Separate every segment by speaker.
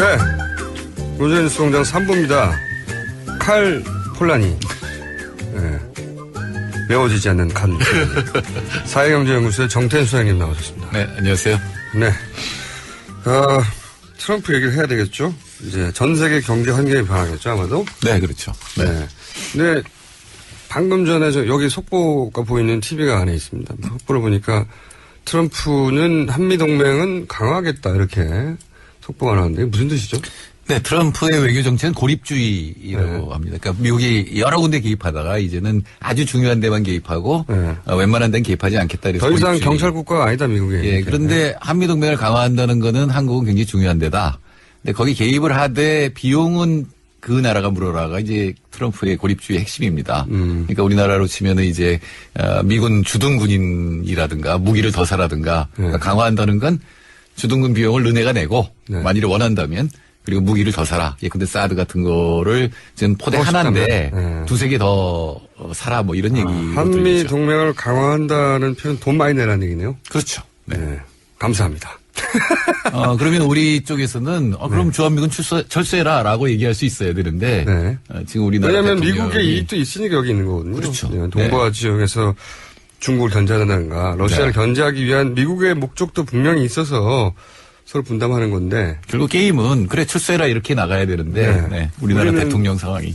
Speaker 1: 네. 로제 뉴스 공장 3부입니다. 칼 폴라니. 네. 메워지지 않는 칼. 사회경제연구소의 정태인 소장님 나오셨습니다.
Speaker 2: 네, 안녕하세요.
Speaker 1: 네. 트럼프 얘기를 해야 되겠죠? 이제 전 세계 경제 환경이 변하겠죠, 아마도?
Speaker 2: 네, 그렇죠. 네.
Speaker 1: 네. 근데 방금 전에 여기 속보가 보이는 TV가 안에 있습니다. 속보를 보니까 트럼프는 한미동맹은 강화하겠다, 이렇게 속보가 나왔는데 무슨 뜻이죠?
Speaker 2: 네, 트럼프의 외교 정책은 고립주의라고 합니다. 그러니까 미국이 여러 군데 개입하다가 이제는 아주 중요한 데만 개입하고 웬만한 데는 개입하지 않겠다.
Speaker 1: 더 이상 고립주의. 경찰 국가가 아니다, 미국이.
Speaker 2: 예, 그런데 한미동맹을 강화한다는 거는 한국은 굉장히 중요한 데다. 근데 거기 개입을 하되 비용은 그 나라가 물어라가 이제 트럼프의 고립주의 핵심입니다. 그러니까 우리나라로 치면은 이제 미군 주둔군인이라든가 무기를 더 사라든가 그러니까 강화한다는 건 주둔군 비용을 너네가 내고 만일 원한다면 그리고 무기를 더 사라. 예컨대 사드 같은 거를 지금 포대 하나인데 두세 개 더 사라 뭐 이런 얘기.
Speaker 1: 한미 동맹을 강화한다는 표현 돈 많이 내라는 얘기네요.
Speaker 2: 그렇죠. 네.
Speaker 1: 감사합니다.
Speaker 2: 그러면 우리 쪽에서는 그럼 주한미군 철수해라라고 얘기할 수 있어야 되는데 지금 우리나라
Speaker 1: 왜냐하면 미국의 이익도 있으니까 여기 있는 거거든요.
Speaker 2: 그렇죠.
Speaker 1: 네, 동북아 지역에서 중국을 견제한다든가 러시아를 견제하기 위한 미국의 목적도 분명히 있어서 서로 분담하는 건데
Speaker 2: 결국 게임은 그래 철수해라 이렇게 나가야 되는데 우리나라 대통령 상황이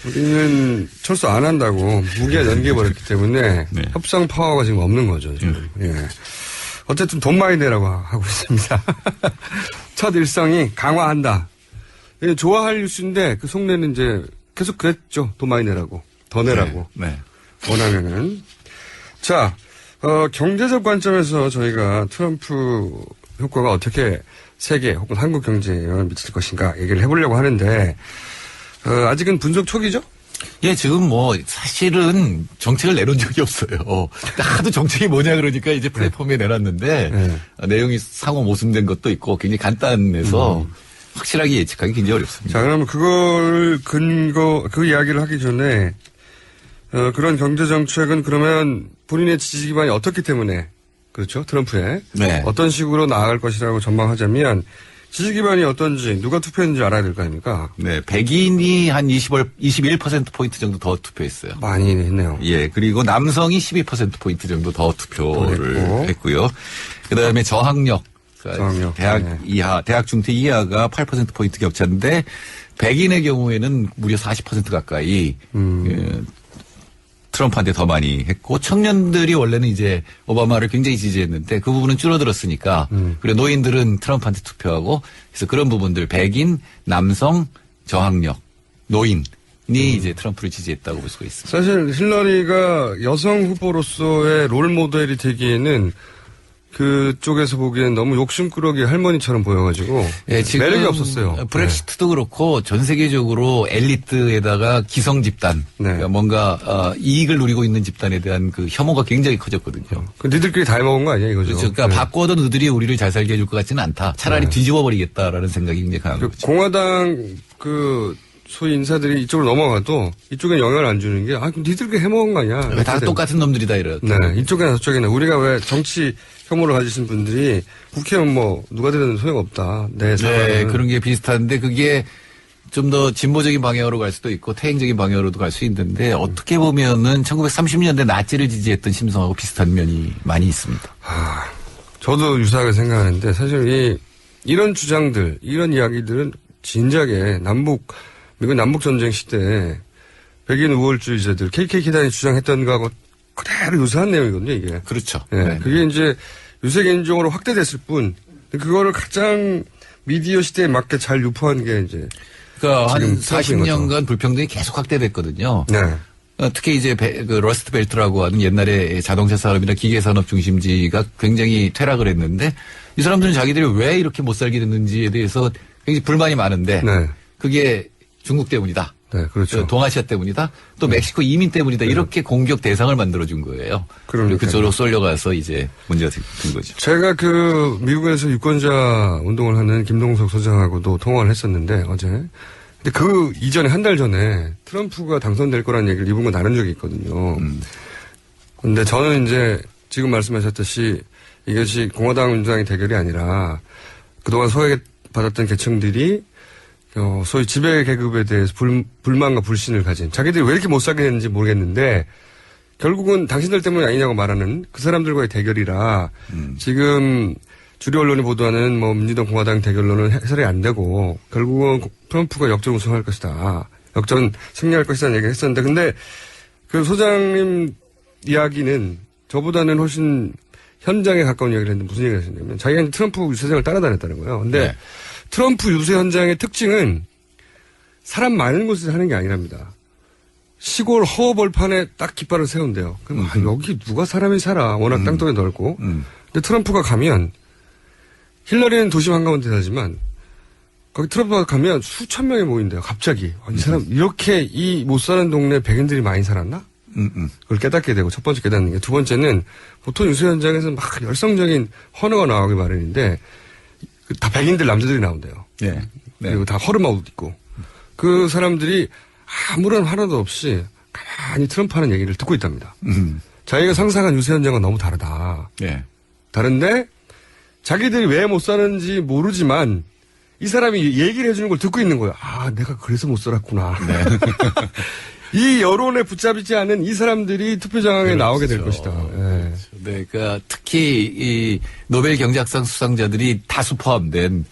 Speaker 1: 우리는 철수 안 한다고 무기가 연기해버렸기 때문에 협상 파워가 지금 없는 거죠. 지금. 어쨌든 돈 많이 내라고 하고 있습니다. 첫 일성이 강화한다. 좋아할 뉴스인데 그 속내는 이제 계속 그랬죠. 돈 많이 내라고. 더 내라고. 원하면은. 자, 경제적 관점에서 저희가 트럼프 효과가 어떻게 세계 혹은 한국 경제에 영향을 미칠 것인가 얘기를 해보려고 하는데 아직은 분석 초기죠?
Speaker 2: 예, 지금 뭐 사실은 정책을 내놓은 적이 없어요. 하도 정책이 뭐냐 그러니까 이제 플랫폼에 내놨는데 내용이 상호 모순된 것도 있고 굉장히 간단해서 확실하게 예측하기 굉장히 어렵습니다.
Speaker 1: 자, 그러면 그 이야기를 하기 전에 그런 경제 정책은 그러면 본인의 지지 기반이 어떻기 때문에 그렇죠? 트럼프의 어떤 식으로 나아갈 것이라고 전망하자면 지지 기반이 어떤지 누가 투표했는지 알아야 될 거 아닙니까?
Speaker 2: 네, 백인이 한 21%포인트 정도 더 투표했어요.
Speaker 1: 많이 했네요.
Speaker 2: 예, 그리고 남성이 12%포인트 정도 더 투표를 했고요. 그 다음에 저학력. 대학 이하, 대학 중퇴 이하가 8%포인트 격차인데 백인의 경우에는 무려 40% 가까이 트럼프한테 더 많이 했고 청년들이 원래는 이제 오바마를 굉장히 지지했는데 그 부분은 줄어들었으니까 그리고 노인들은 트럼프한테 투표하고 그래서 그런 부분들 백인, 남성, 저학력, 노인이 이제 트럼프를 지지했다고 볼 수가 있습니다.
Speaker 1: 사실 힐러리가 여성 후보로서의 롤 모델이 되기에는 그쪽에서 보기엔 너무 욕심꾸러기 할머니처럼 보여가지고 지금 매력이 없었어요.
Speaker 2: 브렉시트도 그렇고 전 세계적으로 엘리트에다가 기성 집단 그러니까 뭔가 이익을 누리고 있는 집단에 대한 그 혐오가 굉장히 커졌거든요.
Speaker 1: 그 니들끼리 다 해먹은 거 아니야 이거죠?
Speaker 2: 그렇죠. 그러니까 바꿔도 너들이 우리를 잘 살게 해줄 것 같지는 않다. 차라리 뒤집어버리겠다라는 생각이 굉장히 강한 거죠.
Speaker 1: 공화당 소위 인사들이 이쪽으로 넘어가도 이쪽에 영향을 안 주는 게 그럼 니들끼리 해먹은 거 아니야?
Speaker 2: 다 똑같은 놈들이다 이래요.
Speaker 1: 네, 이쪽이나 저쪽이나 우리가 왜 정치 혐오를 가지신 분들이 국회의원 누가 되든 소용없다. 네,
Speaker 2: 그런 게 비슷한데 그게 좀 더 진보적인 방향으로 갈 수도 있고 태행적인 방향으로도 갈 수 있는데 어떻게 보면은 1930년대 나치를 지지했던 심성하고 비슷한 면이 많이 있습니다.
Speaker 1: 저도 유사하게 생각하는데 사실 이런 주장들, 이런 이야기들은 진작에 미국 남북전쟁 시대에 백인 우월주의자들, KKK단이 주장했던 거하고 그대로 유사한 내용이거든요, 이게.
Speaker 2: 그렇죠.
Speaker 1: 네. 그게 이제 유색인종으로 확대됐을 뿐, 그거를 가장 미디어 시대에 맞게 잘 유포한 게 이제.
Speaker 2: 그러니까 한 40년간 불평등이 계속 확대됐거든요.
Speaker 1: 네.
Speaker 2: 특히 이제 러스트 벨트라고 하는 옛날에 자동차 산업이나 기계 산업 중심지가 굉장히 퇴락을 했는데 이 사람들은 자기들이 왜 이렇게 못 살게 됐는지에 대해서 굉장히 불만이 많은데 그게 중국 때문이다.
Speaker 1: 네, 그렇죠.
Speaker 2: 동아시아 때문이다. 또 멕시코 이민 때문이다. 이렇게 공격 대상을 만들어준 거예요. 그리고 그쪽으로 쏠려가서 이제 문제가 된 거죠.
Speaker 1: 제가 미국에서 유권자 운동을 하는 김동석 소장하고도 통화를 했었는데 어제. 근데 그 이전에 한 달 전에 트럼프가 당선될 거라는 얘기를 이분과 나눈 적이 있거든요. 근데 저는 이제 지금 말씀하셨듯이 이것이 공화당 민주당의 대결이 아니라 그동안 받았던 계층들이 소위 지배 계급에 대해서 불만과 불신을 가진 자기들이 왜 이렇게 못 살게 됐는지 모르겠는데 결국은 당신들 때문이 아니냐고 말하는 그 사람들과의 대결이라 지금 주류 언론이 보도하는 뭐 민주당 공화당 대결론은 해설이 안 되고 결국은 트럼프가 역전 우승할 것이다. 역전 승리할 것이라는 얘기를 했었는데 근데 그 소장님 이야기는 저보다는 훨씬 현장에 가까운 이야기를 했는데 무슨 얘기를 하셨냐면 자기가 트럼프 유세장을 따라다녔다는 거예요. 근데 네. 트럼프 유세 현장의 특징은 사람 많은 곳에서 하는 게 아니랍니다. 시골 허허벌판에 딱 깃발을 세운대요. 그럼 여기 누가 사람이 살아. 워낙 땅덩이 넓고. 근데 트럼프가 가면 힐러리는 도심 한가운데 살지만 거기 트럼프가 가면 수천 명이 모인대요. 갑자기. 이 사람 이렇게 이 못 사는 동네 백인들이 많이 살았나? 그걸 깨닫게 되고 첫 번째 깨닫는 게 두 번째는 보통 유세 현장에서 막 열성적인 헌어가 나오기 마련인데 다 백인들 남자들이 나온대요. 네. 네. 그리고 다 허름한 옷 입고 그 사람들이 아무런 하나도 없이 가만히 트럼프 하는 얘기를 듣고 있답니다. 자기가 상상한 유세 현장은 너무 다르다. 네. 다른데 자기들이 왜 못 사는지 모르지만 이 사람이 얘기를 해주는 걸 듣고 있는 거예요. 아, 내가 그래서 못 살았구나. 네. 이 여론에 붙잡히지 않은 이 사람들이 투표장에 그렇죠. 나오게 될 것이다. 네.
Speaker 2: 네, 그러니까 특히 이 노벨 경제학상 수상자들이 다수 포함된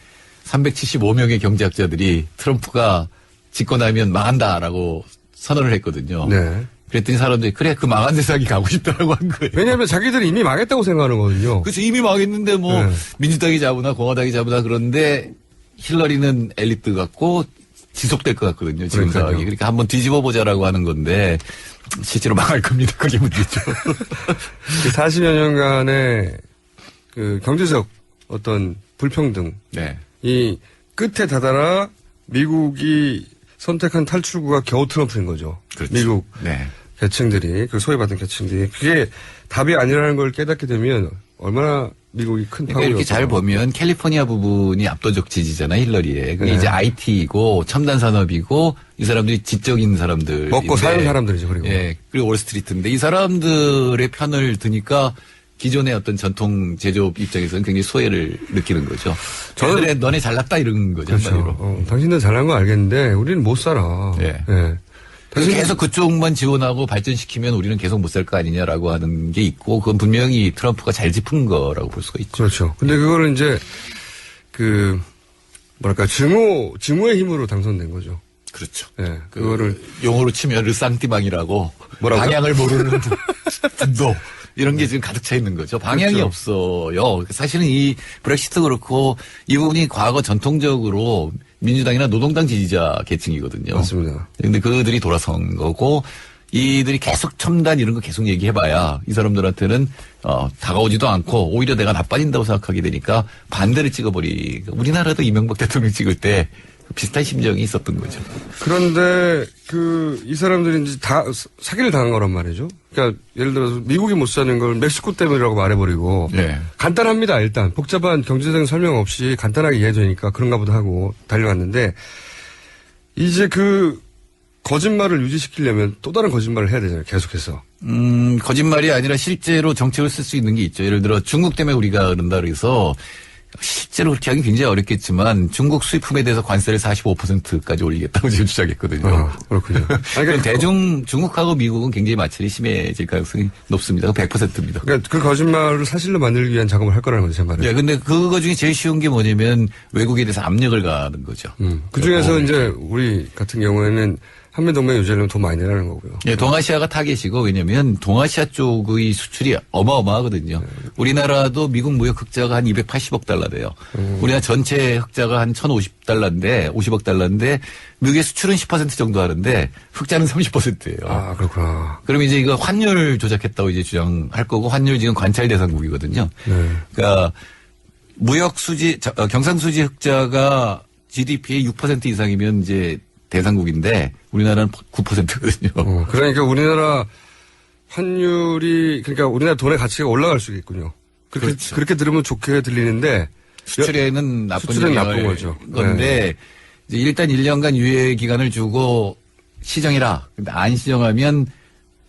Speaker 2: 375명의 경제학자들이 트럼프가 짓고 나면 망한다라고 선언을 했거든요. 네. 그랬더니 사람들이 그래 그 망한 세상이 가고 싶다라고 한 거예요.
Speaker 1: 왜냐하면 자기들이 이미 망했다고 생각하는 거거든요.
Speaker 2: 그렇죠. 이미 망했는데 뭐 네. 민주당이 잡으나 공화당이 잡으나 그런데 힐러리는 엘리트 같고 지속될 것 같거든요. 지금
Speaker 1: 그러니까요.
Speaker 2: 상황이. 그러니까 한번 뒤집어 보자라고 하는 건데 실제로 망할 겁니다. 그게 문제죠.
Speaker 1: 40여 년간의 그 경제적 어떤 불평등. 네. 이 끝에 다다라 미국이 선택한 탈출구가 겨우 트럼프인 거죠. 그렇죠. 미국 네. 계층들이, 그 소외받은 계층들이. 그게 답이 아니라는 걸 깨닫게 되면 얼마나 미국이 큰
Speaker 2: 그러니까 이렇게 잘 보면 캘리포니아 부분이 압도적 지지잖아, 힐러리에. 그게 네. 이제 IT이고 첨단 산업이고 이 사람들이 지적인 사람들.
Speaker 1: 먹고 사는 사람들이죠, 그리고.
Speaker 2: 예. 그리고 월스트리트인데 이 사람들의 편을 드니까 기존의 어떤 전통 제조업 입장에서는 굉장히 소외를 느끼는 거죠. 저는 너네 잘났다 이런 거죠.
Speaker 1: 그렇죠. 당신들 잘난 거 알겠는데 우리는 못 살아. 예. 네.
Speaker 2: 계속 그쪽만 지원하고 발전시키면 우리는 계속 못 살 거 아니냐라고 하는 게 있고 그건 분명히 트럼프가 잘 짚은 거라고 볼 수가 있죠.
Speaker 1: 그렇죠. 근데 그거를 이제 그 뭐랄까 증오의 힘으로 당선된 거죠.
Speaker 2: 그렇죠.
Speaker 1: 예. 네. 그거를
Speaker 2: 용어로 치면 르상띠망이라고 방향을 모르는 분도 이런 게 지금 가득 차 있는 거죠. 방향이 그렇죠. 없어요. 사실은 이 브렉시트 그렇고 이 부분이 과거 전통적으로 민주당이나 노동당 지지자 계층이거든요.
Speaker 1: 맞습니다.
Speaker 2: 근데 그들이 돌아선 거고 이들이 계속 첨단 이런 거 계속 얘기해봐야 이 사람들한테는 다가오지도 않고 오히려 내가 나빠진다고 생각하게 되니까 반대를 찍어버리고 우리나라도 이명박 대통령 찍을 때 비슷한 심정이 있었던 거죠.
Speaker 1: 그런데 이 사람들이 이제 다 사기를 당한 거란 말이죠. 그러니까 예를 들어서 미국이 못 사는 걸 멕시코 때문이라고 말해버리고 네. 간단합니다. 일단 복잡한 경제적인 설명 없이 간단하게 이해되니까 그런가 보다 하고 달려갔는데 이제 그 거짓말을 유지시키려면 또 다른 거짓말을 해야 되잖아요. 계속해서.
Speaker 2: 거짓말이 아니라 실제로 정책을 쓸 수 있는 게 있죠. 예를 들어 중국 때문에 우리가 그런다 그래서 실제로 그렇게 하기 굉장히 어렵겠지만 중국 수입품에 대해서 관세를 45%까지 올리겠다고 지금 주장했거든요.
Speaker 1: 그렇군요.
Speaker 2: 그러니까 중국하고 미국은 굉장히 마찰이 심해질 가능성이 높습니다. 100%입니다.
Speaker 1: 그러니까 그 거짓말을 사실로 만들기 위한 작업을 할 거라는 거죠, 제 말은.
Speaker 2: 네, 근데 그거 중에 제일 쉬운 게 뭐냐면 외국에 대해서 압력을 가하는 거죠.
Speaker 1: 그 중에서 이제 우리 같은 경우에는 한미동맹 유지하려면 돈 많이 내라는 거고요.
Speaker 2: 네, 동아시아가 타겟이고 왜냐면 동아시아 쪽의 수출이 어마어마하거든요. 네. 우리나라도 미국 무역 흑자가 한 280억 달러 돼요. 우리나라 전체 흑자가 한 1,050달러인데 50억 달러인데 미국의 수출은 10% 정도 하는데 흑자는 30%예요.
Speaker 1: 아, 그렇구나.
Speaker 2: 그럼 이제 이거 환율 조작했다고 이제 주장할 거고 환율 지금 관찰 대상국이거든요. 네. 그러니까 무역 수지 경상수지 흑자가 GDP의 6% 이상이면 이제 대상국인데 우리나라는 9%거든요.
Speaker 1: 그러니까 우리나라 환율이 그러니까 우리나라 돈의 가치가 올라갈 수 있군요.
Speaker 2: 그렇죠.
Speaker 1: 그렇게 들으면 좋게 들리는데
Speaker 2: 수출에는
Speaker 1: 나쁜 거죠.
Speaker 2: 건데 네. 이제 일단 1년간 유예 기간을 주고 시정해라. 근데 안 시정하면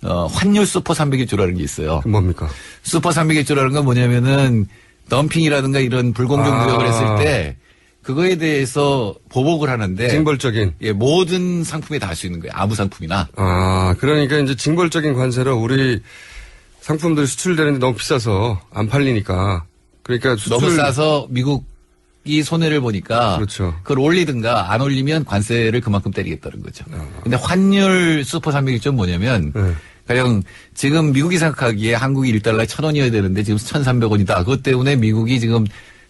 Speaker 2: 환율 슈퍼 300일조라는 게 있어요.
Speaker 1: 그게 뭡니까?
Speaker 2: 슈퍼 300일조라는 건 뭐냐면은 덤핑이라든가 이런 불공정 무역을 했을 때 그거에 대해서 보복을 하는데
Speaker 1: 징벌적인
Speaker 2: 예, 모든 상품에 다 할 수 있는 거예요. 아무 상품이나.
Speaker 1: 아, 그러니까 이제 징벌적인 관세로 우리 상품들이 수출되는데 너무 비싸서 안 팔리니까 그러니까
Speaker 2: 너무 싸서 미국이 손해를 보니까
Speaker 1: 그렇죠.
Speaker 2: 그걸 올리든가 안 올리면 관세를 그만큼 때리겠다는 거죠. 근데 환율 슈퍼 301점 뭐냐면 가령 지금 미국이 생각하기에 한국이 1달러에 1,000원이어야 되는데 지금 1,300원이다. 그것 때문에 미국이 지금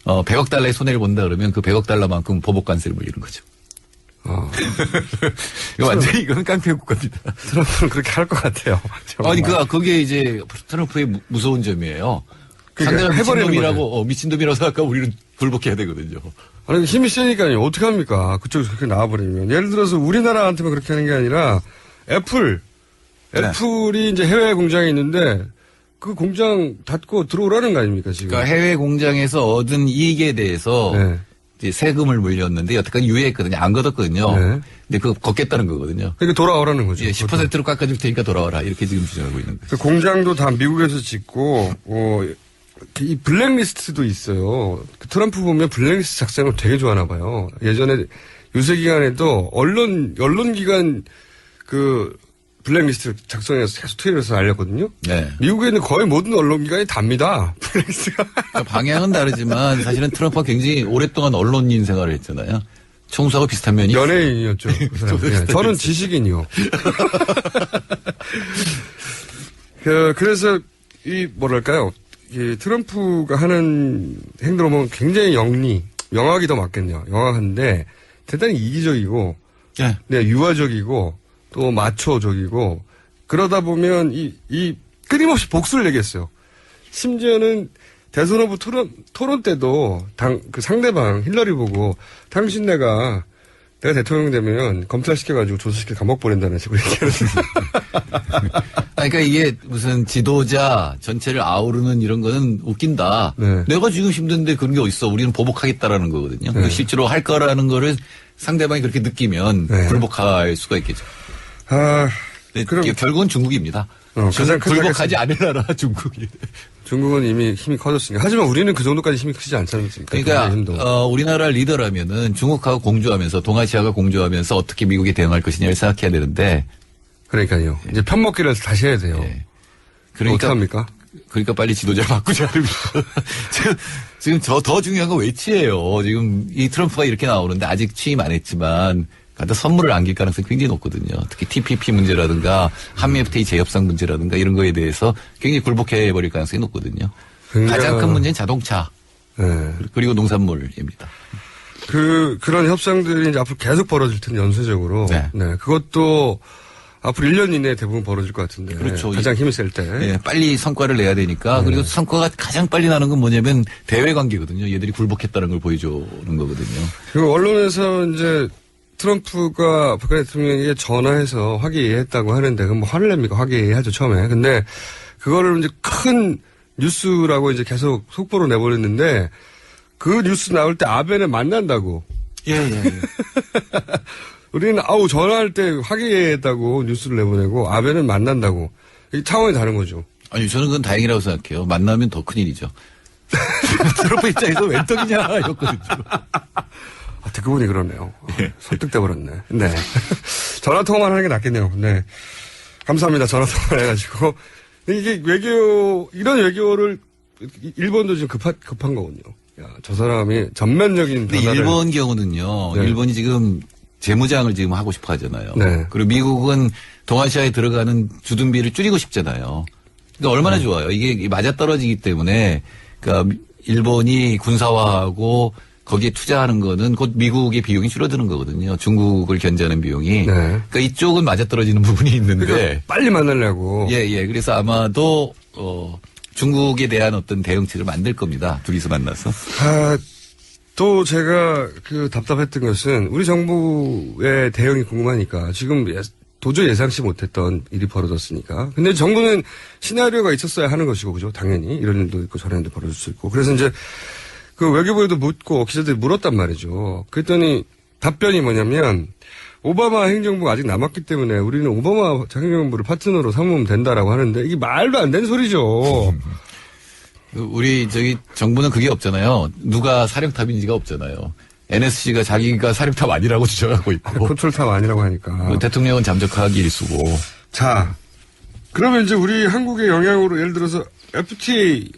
Speaker 2: 100억 달러의 손해를 본다 그러면 그 100억 달러만큼 보복 관세를 물리는 거죠. 이거 완전히 이거는 깡패국 겁니다.
Speaker 1: 트럼프는 그렇게 할 것 같아요.
Speaker 2: 아니, 그게 이제 트럼프의 무서운 점이에요.
Speaker 1: 그러니까
Speaker 2: 상대가 미친놈이라고, 미친놈이라고 생각하면 우리는 굴복해야 되거든요.
Speaker 1: 아니, 힘이 세니까요. 어떻게 합니까? 그쪽에서 그렇게 나와버리면. 예를 들어서 우리나라한테만 그렇게 하는 게 아니라 애플이 이제 해외 공장이 있는데 그 공장 닫고 들어오라는 거 아닙니까, 지금?
Speaker 2: 그러니까 해외 공장에서 얻은 이익에 대해서 이제 세금을 물렸는데 여태까지 유예했거든요. 안 걷었거든요. 근데 그거 걷겠다는 거거든요.
Speaker 1: 그러니까 돌아오라는 거죠.
Speaker 2: 예, 10%로 깎아줄 테니까 돌아와라. 이렇게 지금 주장하고 있는 거죠.
Speaker 1: 그 공장도 다 미국에서 짓고, 이 블랙리스트도 있어요. 트럼프 보면 블랙리스트 작성을 되게 좋아하나 봐요. 예전에 유세기간에도 언론기관 블랙리스트 작성해서 계속 트위터에서 알렸거든요.
Speaker 2: 네.
Speaker 1: 미국에 있는 거의 모든 언론기관이 답니다. 블랙리스트가.
Speaker 2: 그러니까 방향은 다르지만 사실은 트럼프가 굉장히 오랫동안 언론인 생활을 했잖아요. 총수하고 비슷한 면이
Speaker 1: 연예인이었죠. 그 사람. 네. 저는 지식인이요. 그래서 뭐랄까요. 이 트럼프가 하는 행동을 보면 굉장히 영악이 더 맞겠네요. 영악한데 대단히 이기적이고, 네, 유화적이고, 또 마초적이고, 그러다 보면 이 끊임없이 복수를 내겠어요. 심지어는 대선 후보 토론 때도 그 상대방 힐러리 보고 당신 내가 대통령 되면 검찰시켜가지고 조사시켜 감옥 보낸다는 식으로 얘기하는.
Speaker 2: 그러니까 이게 무슨 지도자 전체를 아우르는 이런 거는 웃긴다.
Speaker 1: 네.
Speaker 2: 내가 지금 힘든데 그런 게 어딨어. 우리는 보복하겠다라는 거거든요.
Speaker 1: 네.
Speaker 2: 실제로 할 거라는 거를 상대방이 그렇게 느끼면 굴복할 수가 있겠죠. 그럼 결국은 중국입니다.
Speaker 1: 가장
Speaker 2: 굴복하지 않으려나 중국이.
Speaker 1: 중국은 이미 힘이 커졌으니까. 하지만 우리는 그 정도까지 힘이 크지 않지 않습니까?
Speaker 2: 그러니까 우리나라 리더라면은 중국하고 공조하면서 동아시아가 공조하면서 어떻게 미국에 대응할 것이냐를 생각해야 되는데.
Speaker 1: 그러니까요. 이제 편먹기를 다시 해야 돼요.
Speaker 2: 그러니까
Speaker 1: 어떡합니까?
Speaker 2: 그러니까 빨리 지도자를 바꾸자. 지금 더 중요한 건 외치예요. 지금 이 트럼프가 이렇게 나오는데 아직 취임 안 했지만 갖다 선물을 안길 가능성이 굉장히 높거든요. 특히 TPP 문제라든가 한미 FTA 재협상 문제라든가 이런 거에 대해서 굉장히 굴복해버릴 가능성이 높거든요. 가장 큰 문제는 자동차 그리고 농산물입니다.
Speaker 1: 그런 협상들이 이제 앞으로 계속 벌어질 텐데 연쇄적으로. 네. 그것도 앞으로 1년 이내에 대부분 벌어질 것 같은데.
Speaker 2: 그렇죠.
Speaker 1: 가장 힘이 셀 때.
Speaker 2: 네, 빨리 성과를 내야 되니까. 그리고 성과가 가장 빨리 나는 건 뭐냐면 대외 관계거든요. 얘들이 굴복했다는 걸 보여주는 거거든요.
Speaker 1: 그리고 언론에서 이제 트럼프가 박근혜 대통령에게 전화해서 화기애애했다고 하는데 그럼 뭐 화를 냅니까? 화기애애하죠 처음에. 근데 그거를 이제 큰 뉴스라고 이제 계속 속보로 내버렸는데 그 뉴스 나올 때 아베는 만난다고.
Speaker 2: 예.
Speaker 1: 우리는 전화할 때 화기애애했다고 뉴스를 내보내고 아베는 만난다고. 이 차원이 다른 거죠.
Speaker 2: 아니 저는 그건 다행이라고 생각해요. 만나면 더 큰일이죠. 트럼프 입장에서 웬 떡이냐 였거든요.
Speaker 1: 듣고 보니 그러네요. 설득돼 버렸네. 네. 전화 통화만 하는 게 낫겠네요. 네. 감사합니다. 전화 통화를 해가지고. 이게 이런 외교를 일본도 지금 급한 거군요. 야, 저 사람이 전면적인
Speaker 2: 근데 일본 경우는요.
Speaker 1: 네.
Speaker 2: 일본이 지금 재무장을 지금 하고 싶어 하잖아요.
Speaker 1: 네.
Speaker 2: 그리고 미국은 동아시아에 들어가는 주둔비를 줄이고 싶잖아요. 그러니까 얼마나 좋아요. 이게 맞아떨어지기 때문에 그러니까 일본이 군사화하고 거기에 투자하는 거는 곧 미국의 비용이 줄어드는 거거든요. 중국을 견제하는 비용이. 그러니까 이쪽은 맞아떨어지는 부분이 있는데.
Speaker 1: 그러니까 빨리 만나려고.
Speaker 2: 예. 그래서 아마도 중국에 대한 어떤 대응책을 만들 겁니다. 둘이서 만나서.
Speaker 1: 또 제가 답답했던 것은 우리 정부의 대응이 궁금하니까 지금 도저히 예상치 못했던 일이 벌어졌으니까. 근데 정부는 시나리오가 있었어야 하는 것이고, 그죠? 당연히. 이런 일도 있고 저런 일도 벌어질 수 있고. 그래서 이제 외교부에도 묻고 기자들이 물었단 말이죠. 그랬더니 답변이 뭐냐면 오바마 행정부가 아직 남았기 때문에 우리는 오바마 행정부를 파트너로 삼으면 된다라고 하는데 이게 말도 안 되는 소리죠.
Speaker 2: 우리 정부는 그게 없잖아요. 누가 사령탑인지가 없잖아요. NSC가 자기가 사령탑 아니라고 주장하고 있고.
Speaker 1: 컨트롤탑 아니라고 하니까.
Speaker 2: 대통령은 잠적하기 일쑤고.
Speaker 1: 자, 그러면 이제 우리 한국의 영향으로 예를 들어서 FTA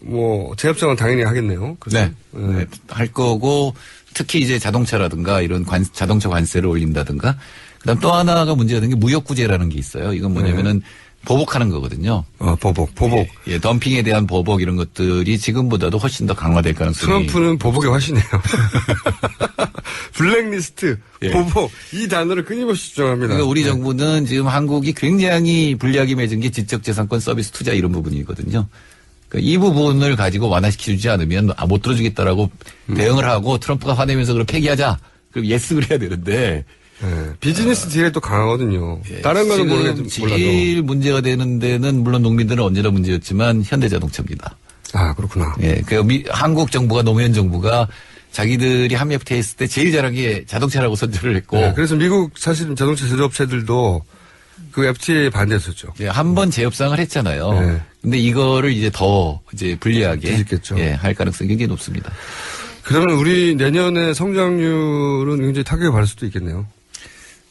Speaker 1: 재협상은 당연히 하겠네요.
Speaker 2: 네. 네. 할 거고 특히 이제 자동차라든가 이런 자동차 관세를 올린다든가 그다음 또 하나가 문제가 되는 게 무역구제라는 게 있어요. 이건 뭐냐면은 보복하는 거거든요.
Speaker 1: 보복.
Speaker 2: 예, 덤핑에 대한 보복 이런 것들이 지금보다도 훨씬 더 강화될 가능성이.
Speaker 1: 트럼프는 보복의 화신이에요. 블랙리스트, 예. 보복 이 단어를 끊임없이 주장합니다.
Speaker 2: 그러니까 우리 정부는 지금 한국이 굉장히 불리하게 맺은 게 지적재산권 서비스 투자 이런 부분이거든요. 그러니까 이 부분을 가지고 완화시키지 않으면 못 들어주겠다라고 대응을 하고 트럼프가 화내면서 그럼 폐기하자. 그럼 예스를 해야 되는데.
Speaker 1: 네. 비즈니스 딜에 또 강하거든요. 예, 다른 거는 모르겠지만
Speaker 2: 제일 문제가 되는 데는 물론 농민들은 언제나 문제였지만 현대자동차입니다.
Speaker 1: 아 그렇구나.
Speaker 2: 예, 한국 정부가 노무현 정부가 자기들이 한미 FTA 했을 때 제일 잘한 게 자동차라고 선전을 했고. 네,
Speaker 1: 그래서 미국 사실은 자동차 제조업체들도 그 FTA에 반대했었죠.
Speaker 2: 예, 한 번 재협상을 했잖아요. 네. 근데 이거를 이제 더 이제 불리하게
Speaker 1: 뒤집겠죠.
Speaker 2: 예, 할 가능성이 굉장히 높습니다.
Speaker 1: 그러면 우리 내년에 성장률은 굉장히 타격을 받을 수도 있겠네요.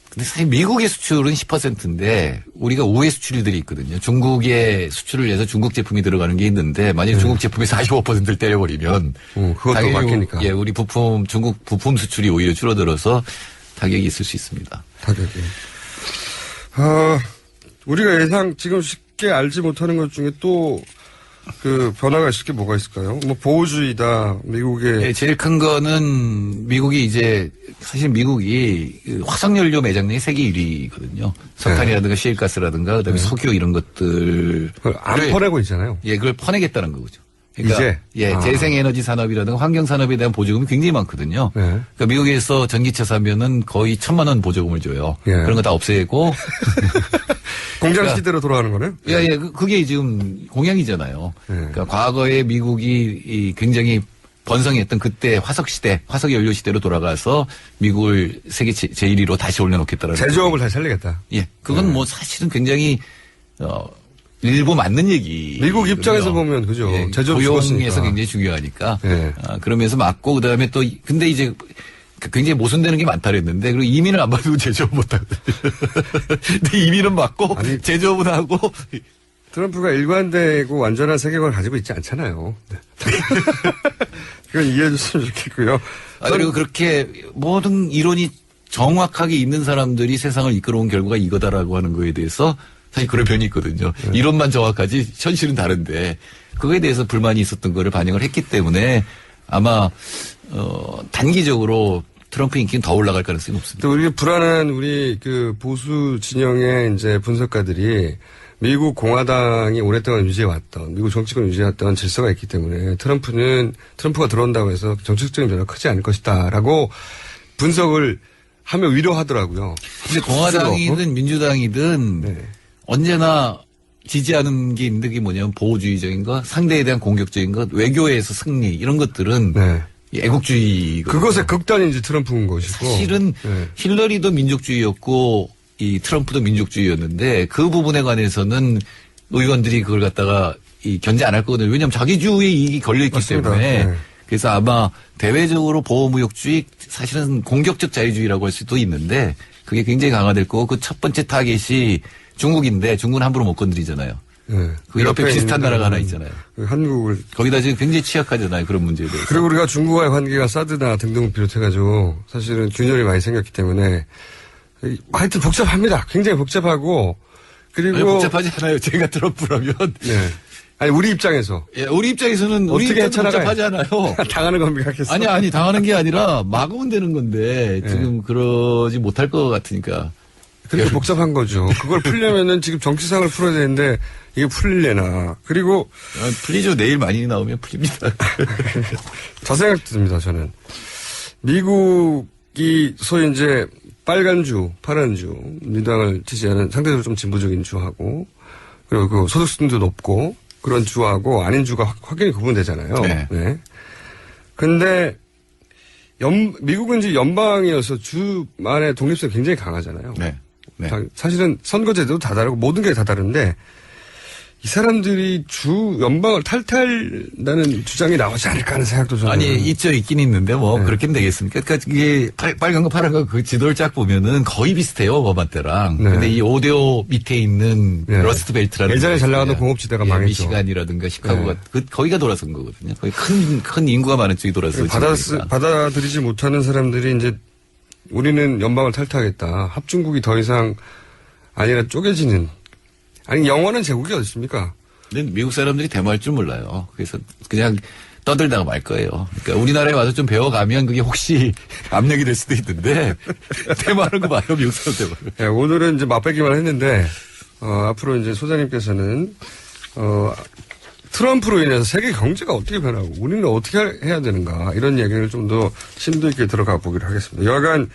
Speaker 2: 근데 사실 미국의 수출은 10%인데 우리가 우회 수출들이 있거든요. 중국의 수출을 위해서 중국 제품이 들어가는 게 있는데 만약에 중국 제품이 45%를 때려버리면
Speaker 1: 그것도 막히니까.
Speaker 2: 예, 우리 중국 부품 수출이 오히려 줄어들어서 타격이 있을 수 있습니다.
Speaker 1: 타격이. 우리가 지금 쉽게 알지 못하는 것 중에 또 그 변화가 있을 게 뭐가 있을까요? 보호주의다, 미국의.
Speaker 2: 네, 제일 큰 거는 미국이 이제 사실 미국이 화석연료 매장량이 세계 1위거든요. 석탄이라든가 시일가스라든가 그다음에 석유 이런 것들.
Speaker 1: 안 퍼내고 있잖아요.
Speaker 2: 예, 그걸 퍼내겠다는 거죠. 그러니까
Speaker 1: 이제?
Speaker 2: 예, 재생에너지 산업이라든가 환경산업에 대한 보조금이 굉장히 많거든요. 네. 그러니까 미국에서 전기차 사면은 거의 1,000만 원 보조금을 줘요. 예. 그런 거 다 없애고.
Speaker 1: 공장 시대로 돌아가는 거네요?
Speaker 2: 예, 그게 지금 공약이잖아요. 그러니까 과거에 미국이 굉장히 번성했던 그때 화석연료 시대로 돌아가서 미국을 세계 제1위로 다시 올려놓겠다라는.
Speaker 1: 제조업을 다시 살리겠다.
Speaker 2: 예, 그건 사실은 굉장히 일부 맞는 얘기.
Speaker 1: 미국 입장에서 보면 그죠.
Speaker 2: 예, 고용에서 굉장히 중요하니까. 예. 그러면서 맞고 그다음에 또 근데 이제 굉장히 모순되는 게 많다 그랬는데 그리고 이민을 안 받으면 제조업 못 하거든요. 근데 이민은 맞고 제조업은 하고.
Speaker 1: 트럼프가 일관되고 완전한 세계관을 가지고 있지 않잖아요. 그건 이해해 줬으면 좋겠고요.
Speaker 2: 그리고 그렇게 모든 이론이 정확하게 있는 사람들이 세상을 이끌어온 결과가 이거다라고 하는 거에 대해서 사실 그런 편이 있거든요. 이론만 정확하지 현실은 다른데 그거에 대해서 불만이 있었던 거를 반영을 했기 때문에 아마 단기적으로 트럼프 인기는 더 올라갈 가능성이 높습니다.
Speaker 1: 또 우리 불안한 우리 그 보수 진영의 이제 분석가들이 미국 공화당이 오랫동안 유지해왔던 미국 정치권 유지해왔던 질서가 있기 때문에 트럼프가 들어온다고 해서 정책적인 변화가 크지 않을 것이다라고 분석을 하며 위로하더라고요.
Speaker 2: 근데 공화당이든 민주당이든 네. 언제나 지지하는 게 있는 게 뭐냐면 보호주의적인 거, 상대에 대한 공격적인 것, 외교에서 승리 이런 것들은 네. 애국주의.
Speaker 1: 그것의 극단이 이제 트럼프인 것이고.
Speaker 2: 사실은 네. 힐러리도 민족주의였고 이 트럼프도 민족주의였는데 그 부분에 관해서는 의원들이 그걸 갖다가 견제 안 할 거거든요. 왜냐하면 자기 주의 이익이 걸려있기
Speaker 1: 맞습니다.
Speaker 2: 때문에.
Speaker 1: 네.
Speaker 2: 그래서 아마 대외적으로 보호무역주의 사실은 공격적 자유주의라고 할 수도 있는데 그게 굉장히 강화될 거고 그 첫 번째 타겟이 중국인데 중국은 함부로 못 건드리잖아요. 네. 그 옆에 비슷한 나라가 하나 있잖아요.
Speaker 1: 한국을.
Speaker 2: 거기다 지금 굉장히 취약하잖아요. 그런 문제에 대해서.
Speaker 1: 그리고 우리가 중국과의 관계가 사드나 등등을 비롯해가지고 사실은 균열이 많이 생겼기 때문에 하여튼 복잡합니다. 굉장히 복잡하고 그리고.
Speaker 2: 아니, 복잡하지 않아요. 제가 트럼프라면.
Speaker 1: 네. 아니 우리 입장에서.
Speaker 2: 예, 우리 입장에서는 우리 입장에서 복잡하지 않아요.
Speaker 1: 당하는 겁니까?
Speaker 2: 아니 당하는 게 아니라 막으면 되는 건데 네. 지금 그러지 못할 것 같으니까.
Speaker 1: 그렇게 복잡한 거죠. 그걸 풀려면은 지금 정치상을 풀어야 되는데 이게 풀리려나. 그리고
Speaker 2: 풀리죠. 내일 많이 나오면 풀립니다.
Speaker 1: 저 생각 듭니다. 저는 미국이 소위 이제 빨간주, 파란주 민주당을 지지하는 상대적으로 좀 진보적인 주하고 그리고 그 소득수준도 높고 그런 주하고 아닌 주가 확연히 구분되잖아요. 네. 네. 근데 미국은 이제 연방이어서 주만의 독립성이 굉장히 강하잖아요.
Speaker 2: 네. 네.
Speaker 1: 사실은 선거제도도 다 다르고 모든 게 다 다른데 이 사람들이 주 연방을 탈탈다는 주장이 나오지 않을까 하는 생각도 저는.
Speaker 2: 아니, 있긴 있는데 뭐,
Speaker 1: 네.
Speaker 2: 그렇게는 되겠습니까? 그러니까 이게 빨간 거 파란 거 그 지도를 쫙 보면은 거의 비슷해요, 오바마 때랑.
Speaker 1: 네.
Speaker 2: 근데 이 오데오 밑에 있는
Speaker 1: 네.
Speaker 2: 러스트 벨트라는.
Speaker 1: 예전에 잘 나가던 공업지대가 망했죠.
Speaker 2: 미시간이라든가 시카고가 거기가 돌아선 거거든요. 거기 큰 인구가 많은 쪽이 돌아서.
Speaker 1: 받아들이지 못하는 사람들이 이제 우리는 연방을 탈퇴하겠다. 합중국이 더 이상 아니라 쪼개지는. 아니, 영원한 제국이 어디 있습니까?
Speaker 2: 근데 미국 사람들이 대모할 줄 몰라요. 그래서 그냥 떠들다가 말 거예요. 그러니까 우리나라에 와서 좀 배워가면 그게 혹시 압력이 될 수도 있는데 대모하는 거 봐요, 미국 사람들.
Speaker 1: 네, 오늘은 이제 맛배기만 했는데, 앞으로 이제 소장님께서는, 트럼프로 인해서 세계 경제가 어떻게 변하고 우리는 어떻게 해야 되는가 이런 얘기를 좀 더 심도 있게 들어가 보기로 하겠습니다. 여하간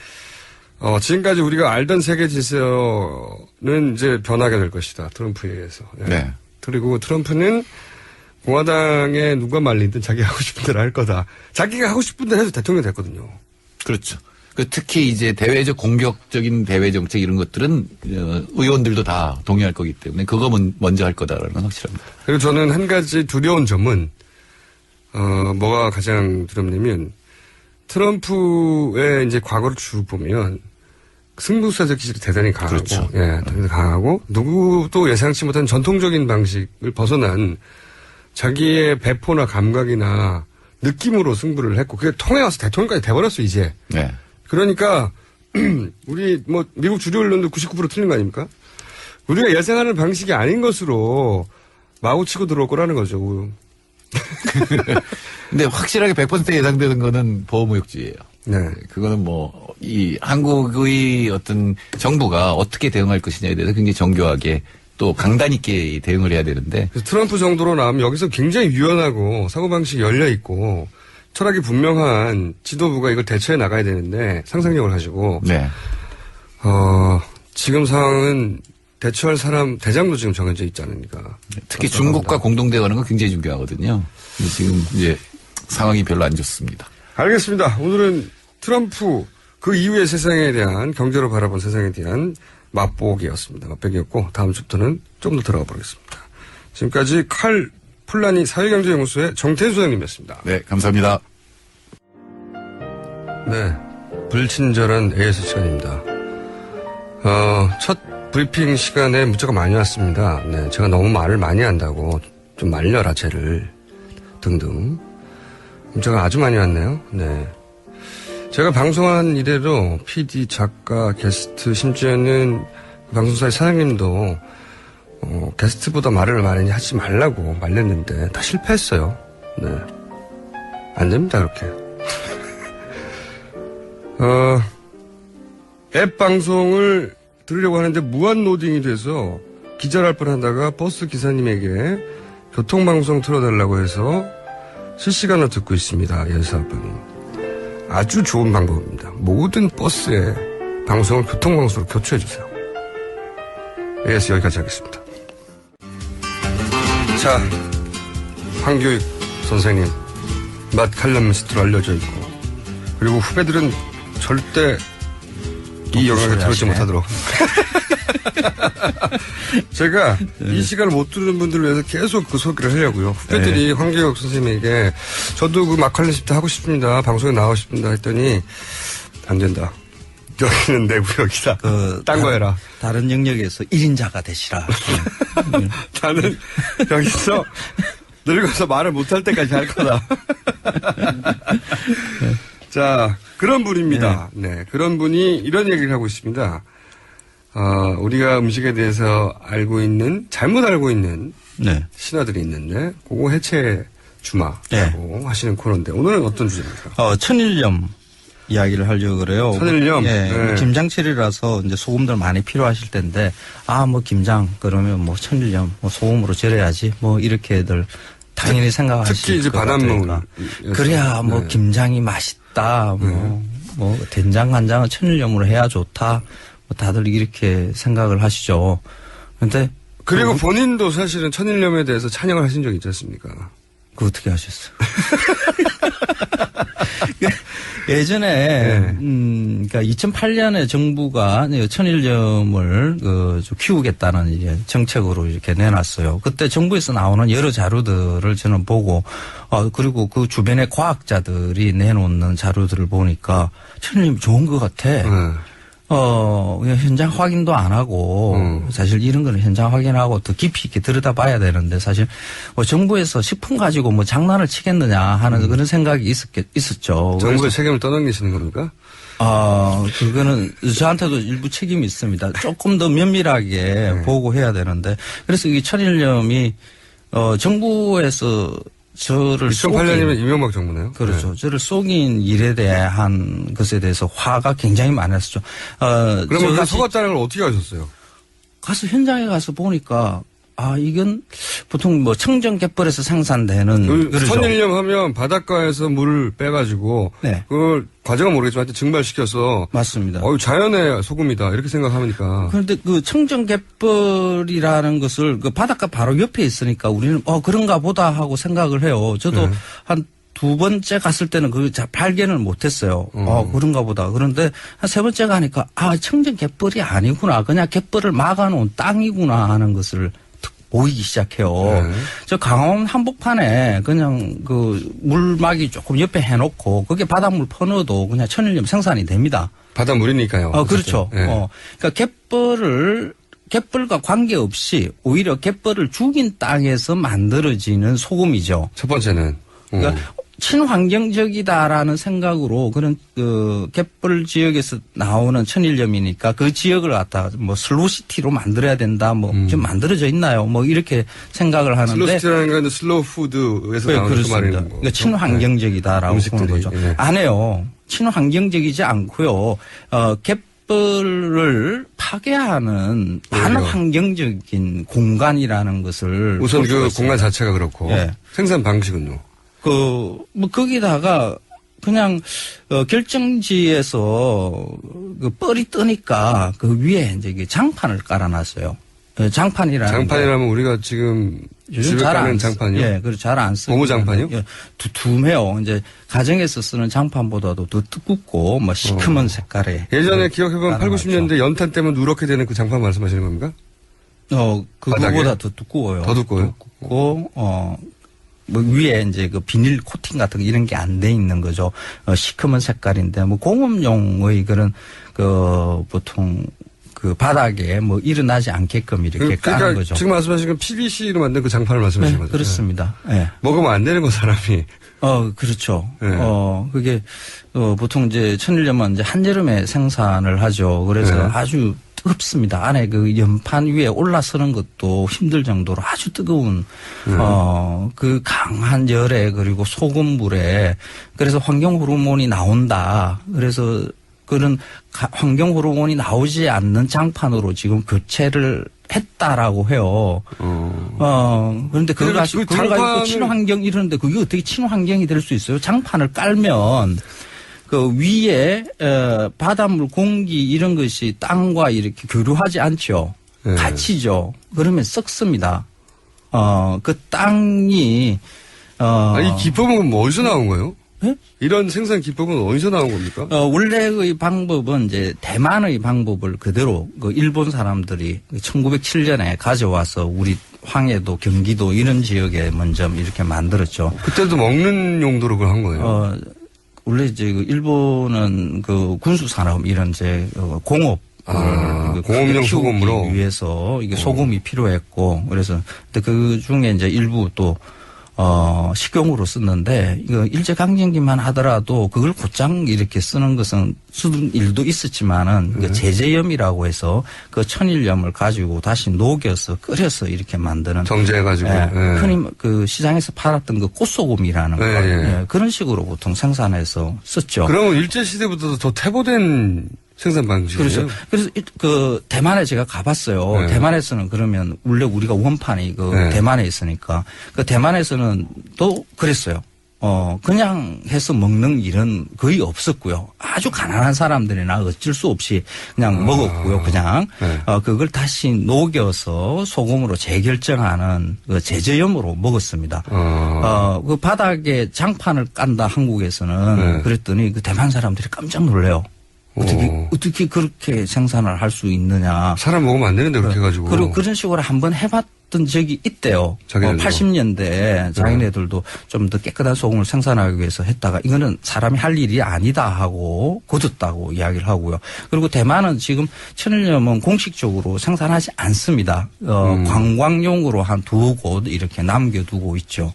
Speaker 1: 지금까지 우리가 알던 세계 질서는 이제 변하게 될 것이다. 트럼프에 의해서. 예.
Speaker 2: 네.
Speaker 1: 그리고 트럼프는 공화당에 누가 말리든 자기가 하고 싶은 대로 할 거다. 자기가 하고 싶은 대로 해서 대통령이 됐거든요.
Speaker 2: 그렇죠. 특히 이제 대외적 공격적인 대외 정책 이런 것들은 의원들도 다 동의할 거기 때문에 그거 먼저 할 거다라는 건 확실합니다.
Speaker 1: 그리고 저는 한 가지 두려운 점은 뭐가 가장 두렵냐면 트럼프의 이제 과거를 쭉 보면 승부수사적 기질이 대단히 강하고,
Speaker 2: 그렇죠.
Speaker 1: 예, 대단히 강하고 누구도 예상치 못한 전통적인 방식을 벗어난 자기의 배포나 감각이나 느낌으로 승부를 했고 그게 통해 와서 대통령까지 돼버렸어 이제.
Speaker 2: 네.
Speaker 1: 그러니까 우리 뭐 미국 주류 언론도 99% 틀린 거 아닙니까? 우리가 예상하는 방식이 아닌 것으로 마구 치고 들어올 거라는 거죠.
Speaker 2: 근데 확실하게 100% 예상되는 거는 보호무역주의예요.
Speaker 1: 네.
Speaker 2: 그거는 뭐 이 한국의 어떤 정부가 어떻게 대응할 것이냐에 대해서 굉장히 정교하게 또 강단 있게 대응을 해야 되는데.
Speaker 1: 그래서 트럼프 정도로 나오면 여기서 굉장히 유연하고 사고방식이 열려있고 철학이 분명한 지도부가 이걸 대처해 나가야 되는데 상상력을 가지고.
Speaker 2: 네.
Speaker 1: 지금 상황은 대처할 사람 대장도 지금 정해져 있지 않습니까?
Speaker 2: 특히 중국과 공동대화하는 건 굉장히 중요하거든요. 근데 지금 이제 상황이 별로 안 좋습니다.
Speaker 1: 알겠습니다. 오늘은 트럼프 그 이후의 세상에 대한 경제로 바라본 세상에 대한 맛보기였습니다. 맛보기였고 다음 주부터는 좀 더 들어가 보겠습니다. 지금까지 칼 폴라니 사회경제연구소의 정태수 소장님이었습니다.
Speaker 2: 네, 감사합니다.
Speaker 1: 네, 불친절한 AS 시간입니다. 첫 브리핑 시간에 문자가 많이 왔습니다. 네, 제가 너무 말을 많이 한다고 좀 말려라 쟤를 등등 문자가 아주 많이 왔네요. 네. 제가 방송한 이래로 PD, 작가, 게스트, 심지어는 방송사의 사장님도 게스트보다 말을 많이 하지 말라고 말렸는데 다 실패했어요. 네. 안 됩니다, 그렇게. 앱 방송을 들으려고 하는데 무한 로딩이 돼서 기절할 뻔하다가 버스 기사님에게 교통방송 틀어달라고 해서 실시간으로 듣고 있습니다. 연사분이. 아주 좋은 방법입니다. 모든 버스에 방송을 교통방송으로 교체해주세요. AS 여기까지 하겠습니다. 자, 황교익 선생님 맛 칼럼니스트로 알려져 있고 그리고 후배들은 절대 이 영역에 들어오지 못하도록 제가 이 시간을 못 들은 분들을 위해서 계속 그 소개를 하려고요. 후배들이 황교익 선생님에게 저도 그 마칼럼니스트 하고 싶습니다. 방송에 나가고 싶습니다 했더니 안 된다. 여기는 내 구역이다. 딴 거 해라.
Speaker 3: 다른 영역에서 1인자가 되시라.
Speaker 1: 나는 여기서 늙어서 말을 못할 때까지 할 거다. 자, 그런 분입니다. 네, 그런 분이 이런 얘기를 하고 있습니다. 우리가 음식에 대해서 알고 있는, 잘못 알고 있는
Speaker 3: 네.
Speaker 1: 신화들이 있는데, 그거 해체 주마라고 하시는 코너인데, 오늘은 어떤 주제입니까?
Speaker 3: 천일염 이야기를 하려고 그래요.
Speaker 1: 천일염?
Speaker 3: 예.
Speaker 1: 네.
Speaker 3: 김장철이라서 이제 소금들 많이 필요하실 텐데, 뭐 김장, 그러면 뭐 천일염, 뭐 소금으로 절여야지, 뭐 이렇게들 당연히 생각하실
Speaker 1: 특히 이제
Speaker 3: 것
Speaker 1: 바닷물.
Speaker 3: 같으니까. 그래야 뭐 김장이 맛있다, 뭐 된장, 간장은 천일염으로 해야 좋다, 뭐 다들 이렇게 생각을 하시죠. 근데
Speaker 1: 그리고 본인도 사실은 천일염에 대해서 찬양을 하신 적이 있지 않습니까?
Speaker 3: 그거 어떻게 하셨어요? 예전에, 그러니까 2008년에 정부가 천일염을 좀 키우겠다는 이제 정책으로 이렇게 내놨어요. 그때 정부에서 나오는 여러 자료들을 저는 보고, 그리고 그 주변의 과학자들이 내놓는 자료들을 보니까 천일염 좋은 것 같아. 그냥 현장 확인도 안 하고, 사실 이런 거는 현장 확인하고 더 깊이 있게 들여다봐야 되는데, 사실, 정부에서 식품 가지고 뭐 장난을 치겠느냐 하는 그런 생각이 있었죠.
Speaker 1: 정부의 책임을 떠넘기시는 겁니까?
Speaker 3: 그거는 저한테도 일부 책임이 있습니다. 조금 더 면밀하게 보고 해야 되는데, 그래서 이 천일염이, 정부에서 저를
Speaker 1: 2008년이면 이명박 정부네요.
Speaker 3: 그렇죠. 저를 속인 일에 대한 것에 대해서 화가 굉장히 많았었죠.
Speaker 1: 그러면 그 속았다는 걸 어떻게 하셨어요?
Speaker 3: 가서 현장에 가서 보니까 이건 보통 뭐 청정갯벌에서 생산되는
Speaker 1: 천일염 하면 바닷가에서 물을 빼가지고
Speaker 3: 네.
Speaker 1: 그걸 과정은 모르겠지만 하여튼 증발시켜서
Speaker 3: 맞습니다.
Speaker 1: 자연의 소금이다 이렇게 생각하니까.
Speaker 3: 그런데 그 청정갯벌이라는 것을 그 바닷가 바로 옆에 있으니까 우리는 그런가 보다 하고 생각을 해요. 저도 한 두 번째 갔을 때는 그 발견을 못했어요. 그런가 보다. 그런데 한 세 번째 가니까 청정갯벌이 아니구나. 그냥 갯벌을 막아놓은 땅이구나 하는 것을 보이기 시작해요. 저 강원 한복판에 그냥 그 물막이 조금 옆에 해놓고 거기에 바닷물 퍼넣어도 그냥 천일염 생산이 됩니다.
Speaker 1: 바닷물이니까요.
Speaker 3: 그렇죠.
Speaker 1: 네.
Speaker 3: 그러니까 갯벌과 관계없이 오히려 갯벌을 죽인 땅에서 만들어지는 소금이죠.
Speaker 1: 첫 번째는.
Speaker 3: 그러니까 친환경적이다라는 생각으로 그런 그 갯벌 지역에서 나오는 천일염이니까 그 지역을 갖다 뭐 슬로우시티로 만들어야 된다 좀 만들어져 있나요? 뭐 이렇게 생각을 하는데
Speaker 1: 슬로우시티라는 건 슬로우 푸드에서 나오는 그 말이는 거.
Speaker 3: 그러니까 친환경적이다라고 보는 거죠.
Speaker 1: 네.
Speaker 3: 안 해요. 친환경적이지 않고요. 갯벌을 파괴하는 반환경적인 공간이라는 것을
Speaker 1: 우선 그 공간 자체가 그렇고
Speaker 3: 네.
Speaker 1: 생산 방식은요.
Speaker 3: 거기다가 그냥 결정지에서 그 뻘이 뜨니까 그 위에 이제 장판을 깔아놨어요. 장판이라면
Speaker 1: 우리가 지금
Speaker 3: 요즘
Speaker 1: 집에 깔는 장판이요?
Speaker 3: 예, 그리고 잘 안 쓰고.
Speaker 1: 고무 장판이요?
Speaker 3: 예, 두툼해요. 이제 가정에서 쓰는 장판보다도 더 두껍고 뭐 시커먼 색깔의.
Speaker 1: 예전에 기억해보면 8, 90년대 연탄 때문에 누렇게 되는 그 장판 말씀하시는 겁니까?
Speaker 3: 그거보다 더 두꺼워요.
Speaker 1: 더 두꺼워요?
Speaker 3: 두껍고, 뭐 위에 이제 그 비닐 코팅 같은 거 이런 게 안 돼 있는 거죠. 시커먼 색깔인데 뭐 공업용의 그런 보통 그 바닥에 뭐 일어나지 않게끔 이렇게 까는 거죠.
Speaker 1: 지금 말씀하신 건 PVC로 만든 그 장판을 말씀하시는 거죠?
Speaker 3: 그렇습니다. 네.
Speaker 1: 먹으면 안 되는 거 사람이.
Speaker 3: 그렇죠.
Speaker 1: 네.
Speaker 3: 그게 보통 이제 천일염은 이제 한여름에 생산을 하죠. 그래서
Speaker 1: 네.
Speaker 3: 아주 뜨겁습니다. 안에 그 연판 위에 올라서는 것도 힘들 정도로 아주 뜨거운 그 강한 열에 그리고 소금물에 그래서 환경 호르몬이 나온다. 그래서 그런 환경 호르몬이 나오지 않는 장판으로 지금 교체를 했다라고 해요. 그런데 그걸 가지고 친환경 이러는데 그게 어떻게 친환경이 될 수 있어요? 장판을 깔면 그 위에 바닷물 공기 이런 것이 땅과 이렇게 교류하지 않죠.
Speaker 1: 네.
Speaker 3: 갇히죠. 그러면 썩습니다. 그 땅이
Speaker 1: 이 기법은 뭐 어디서 나온 거예요?
Speaker 3: 네?
Speaker 1: 이런 생산 기법은 어디서 나온 겁니까?
Speaker 3: 원래의 방법은 이제 대만의 방법을 그대로 그 일본 사람들이 1907년에 가져와서 우리 황해도 경기도 이런 지역에 먼저 이렇게 만들었죠.
Speaker 1: 그때도 먹는 용도로 그걸 한 거예요.
Speaker 3: 원래 이제 그 일본은 그 군수 산업 이런 이제 공업
Speaker 1: 공업용 소금으로
Speaker 3: 위해서 이게 소금이 필요했고 그래서 근데 그 중에 이제 일부 또 식용으로 썼는데 이거 일제강점기만 하더라도 그걸 곧장 이렇게 쓰는 것은 쓰는 일도 있었지만은 그 제제염이라고 해서 그 천일염을 가지고 다시 녹여서 끓여서 이렇게 만드는
Speaker 1: 정제해가지고
Speaker 3: 흔히 그 시장에서 팔았던 그 꽃소금이라는 거 그런 식으로 보통 생산해서 썼죠.
Speaker 1: 그러면 일제 시대부터 더 퇴보된 생산 방식이에요.
Speaker 3: 그렇죠. 그래서 그 대만에 제가 가봤어요. 대만에서는 그러면 원래 우리가 원판이 그 대만에 있으니까 그 대만에서는 또 그랬어요. 그냥 해서 먹는 일은 거의 없었고요. 아주 가난한 사람들이나 어쩔 수 없이 그냥 먹었고요. 그냥
Speaker 1: 네.
Speaker 3: 그걸 다시 녹여서 소금으로 재결정하는 그 제저염으로 먹었습니다. 그 바닥에 장판을 깐다 한국에서는
Speaker 1: 네.
Speaker 3: 그랬더니 그 대만 사람들이 깜짝 놀래요. 어떻게 그렇게 생산을 할 수 있느냐.
Speaker 1: 사람 먹으면 안 되는데 그렇게 해가지고.
Speaker 3: 그리고 그런 식으로 한번 해봤던 적이 있대요. 80년대에 자기네들도 좀 더 깨끗한 소금을 생산하기 위해서 했다가 이거는 사람이 할 일이 아니다 하고 굳었다고 이야기를 하고요. 그리고 대만은 지금 천일염은 공식적으로 생산하지 않습니다. 관광용으로 한 2곳 이렇게 남겨두고 있죠.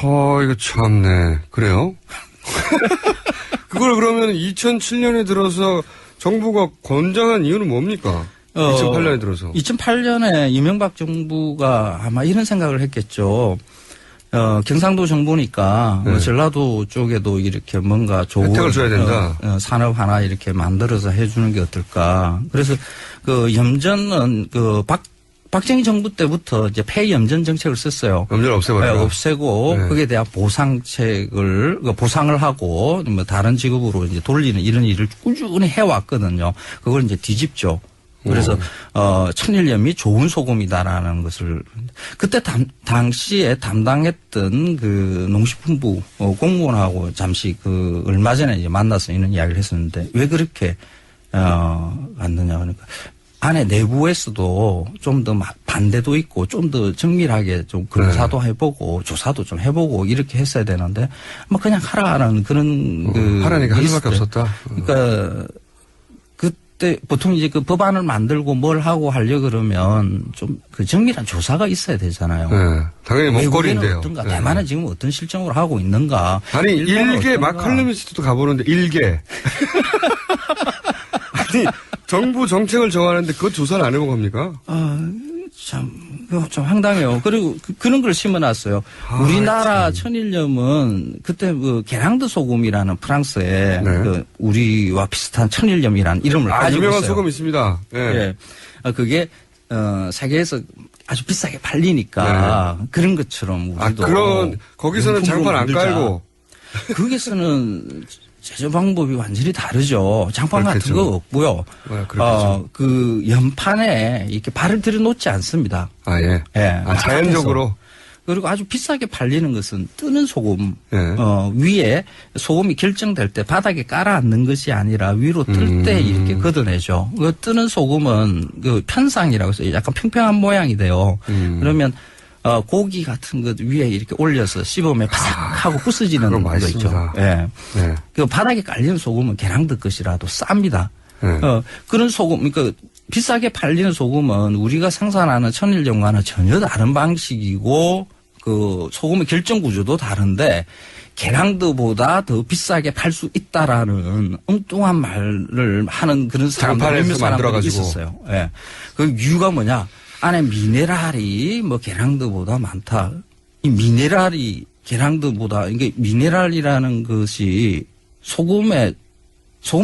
Speaker 1: 이거 참네. 그래요? 그걸 그러면 2007년에 들어서 정부가 권장한 이유는 뭡니까? 2008년에 들어서.
Speaker 3: 2008년에 이명박 정부가 아마 이런 생각을 했겠죠. 경상도 정부니까
Speaker 1: 네.
Speaker 3: 전라도 쪽에도 이렇게 뭔가 좋은
Speaker 1: 혜택을 줘야 된다.
Speaker 3: 산업 하나 이렇게 만들어서 해주는 게 어떨까. 그래서 그 염전은 박정희 정부 때부터 이제 폐염전 정책을 썼어요.
Speaker 1: 염전을 없애버려.
Speaker 3: 네, 없애고
Speaker 1: 네.
Speaker 3: 거기에 대한 보상을 하고 뭐 다른 직업으로 이제 돌리는 이런 일을 꾸준히 해왔거든요. 그걸 이제 뒤집죠. 그래서 천일염이 좋은 소금이다라는 것을 그때 당시에 담당했던 그 농식품부 공무원하고 잠시 얼마 전에 이제 만나서 이런 이야기를 했었는데 왜 그렇게 갔느냐 그러니까. 안에 내부에서도 좀 더 반대도 있고 좀 더 정밀하게 좀 검사도 해보고 조사도 좀 해보고 이렇게 했어야 되는데 뭐 그냥 하라는 그런
Speaker 1: 하라니까 할 수밖에 없었다.
Speaker 3: 그러니까 그때 보통 이제 그 법안을 만들고 뭘 하고 하려 그러면 좀 그 정밀한 조사가 있어야 되잖아요.
Speaker 1: 네. 당연히 먹거리인데요.
Speaker 3: 어떤가?
Speaker 1: 네.
Speaker 3: 대만은 지금 어떤 실정으로 하고 있는가?
Speaker 1: 아니 일개 마칼럼니스트도 가보는데 일개. 아니 정부 정책을 정하는데 그것 조사를 안 해본 겁니까?
Speaker 3: 좀 황당해요. 그리고 그런 걸 심어놨어요. 우리나라 천일염은 그때 계랑드 소금이라는 프랑스에
Speaker 1: 네.
Speaker 3: 우리와 비슷한 천일염이라는 이름을 가지고
Speaker 1: 유명한
Speaker 3: 있어요.
Speaker 1: 소금 있습니다. 네.
Speaker 3: 예. 그게 세계에서 아주 비싸게 팔리니까 그런 것처럼 우리도
Speaker 1: 거기서는 장판 안 깔고
Speaker 3: 거기서는 제조 방법이 완전히 다르죠. 장판 같은 거 없고요. 그 연판에 이렇게 발을 들여놓지 않습니다.
Speaker 1: 예.
Speaker 3: 예.
Speaker 1: 자연적으로.
Speaker 3: 그리고 아주 비싸게 팔리는 것은 뜨는 소금,
Speaker 1: 예.
Speaker 3: 위에 소금이 결정될 때 바닥에 깔아앉는 것이 아니라 위로 뜰 때 이렇게 걷어내죠. 그 뜨는 소금은 그 편상이라고 해서 약간 평평한 모양이 돼요. 그러면 고기 같은 것 위에 이렇게 올려서 씹으면 바삭하고 부서지는 거 있죠. 예. 네. 그 바닥에 깔리는 소금은 계량드 것이라도 쌉니다. 네. 그런 소금, 그러니까 비싸게 팔리는 소금은 우리가 생산하는 천일염과는 전혀 다른 방식이고 그 소금의 결정 구조도 다른데 계량드보다 더 비싸게 팔 수 있다라는 엉뚱한 말을 하는 그런 사람들이 있었어요. 예. 그 이유가 뭐냐? 안에 미네랄이 계량드보다 많다. 이 미네랄이 계량드보다 이게 미네랄이라는 것이 소금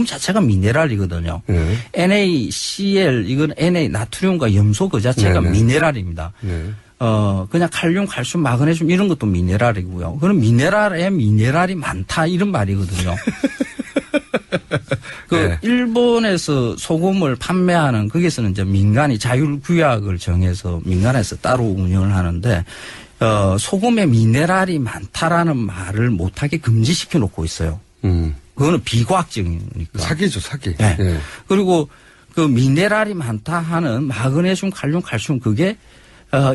Speaker 3: 자체가 미네랄이거든요. NaCl 이건 Na 나트륨과 염소 그 자체가 미네랄입니다. 그냥 칼륨, 칼슘, 마그네슘 이런 것도 미네랄이고요. 그럼 미네랄에 미네랄이 많다 이런 말이거든요. 일본에서 소금을 판매하는 거기서는 이제 민간이 자율 규약을 정해서 민간에서 따로 운영을 하는데 소금에 미네랄이 많다라는 말을 못하게 금지시켜 놓고 있어요. 그거는 비과학적이니까.
Speaker 1: 사기죠, 사기.
Speaker 3: 네. 네. 그리고 그 미네랄이 많다 하는 마그네슘, 칼륨, 칼슘 그게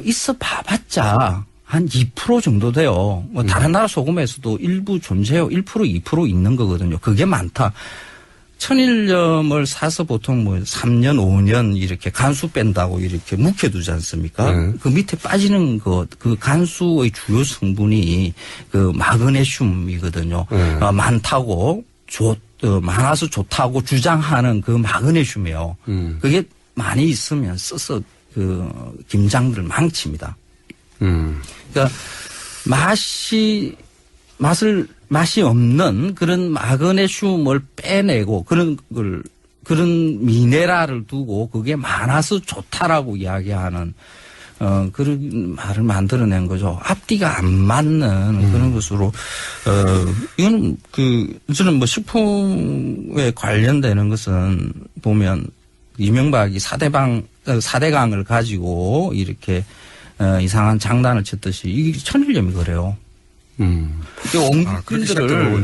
Speaker 3: 있어 봐봤자 한 2% 정도 돼요. 다른 나라 소금에서도 일부 존재해요. 1%, 2% 있는 거거든요. 그게 많다. 천일염을 사서 보통 3년, 5년 이렇게 간수 뺀다고 이렇게 묵혀두지 않습니까? 그 밑에 빠지는 그 간수의 주요 성분이 그 마그네슘이거든요. 많다고, 많아서 좋다고 주장하는 그 마그네슘이에요. 그게 많이 있으면 써서 김장들 망칩니다. 그러니까 맛이 없는 그런 마그네슘을 빼내고 그런 미네랄을 두고 그게 많아서 좋다라고 이야기하는 그런 말을 만들어낸 거죠. 앞뒤가 안 맞는 그런 것으로, 이거는 저는 뭐 식품에 관련되는 것은 보면 이명박이 4대강을 가지고 이렇게, 이상한 장단을 쳤듯이 이게 천일염이 그래요. 옹기들을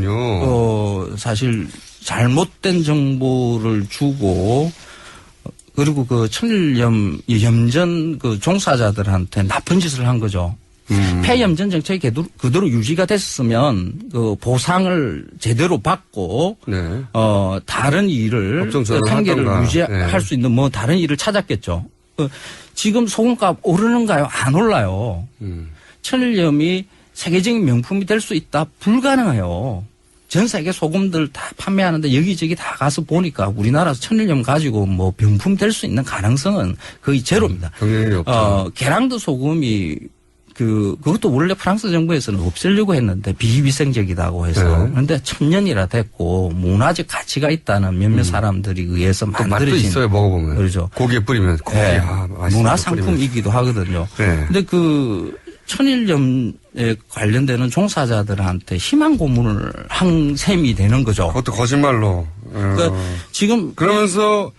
Speaker 3: 사실 잘못된 정보를 주고 그리고 그 천일염 염전 그 종사자들한테 나쁜 짓을 한 거죠. 폐염전 정책이 그대로 유지가 됐으면 그 보상을 제대로 받고
Speaker 1: 네.
Speaker 3: 다른 일을 생계를 유지할 수 있는 뭐 다른 일을 찾았겠죠. 지금 소금값 오르는가요? 안 올라요. 천일염이 세계적인 명품이 될 수 있다? 불가능해요. 전 세계 소금들 다 판매하는데 여기저기 다 가서 보니까 우리나라에서 천일염 가지고 뭐 병품 될 수 있는 가능성은 거의 제로입니다.
Speaker 1: 경쟁력이 없죠.
Speaker 3: 게랑드 소금이 그것도 원래 프랑스 정부에서는 없애려고 했는데 비위생적이다고 해서.
Speaker 1: 네.
Speaker 3: 그런데 1000년이나 됐고 문화적 가치가 있다는 몇몇 사람들이 의해서 만들어진.
Speaker 1: 맛도 있어요, 먹어보면.
Speaker 3: 그렇죠.
Speaker 1: 고기에 뿌리면.
Speaker 3: 네. 문화상품이기도 하거든요.
Speaker 1: 네.
Speaker 3: 근데 천일염에 관련되는 종사자들한테 희망 고문을 한 셈이 되는 거죠.
Speaker 1: 그것도 거짓말로.
Speaker 3: 그러니까 지금.
Speaker 1: 그러면서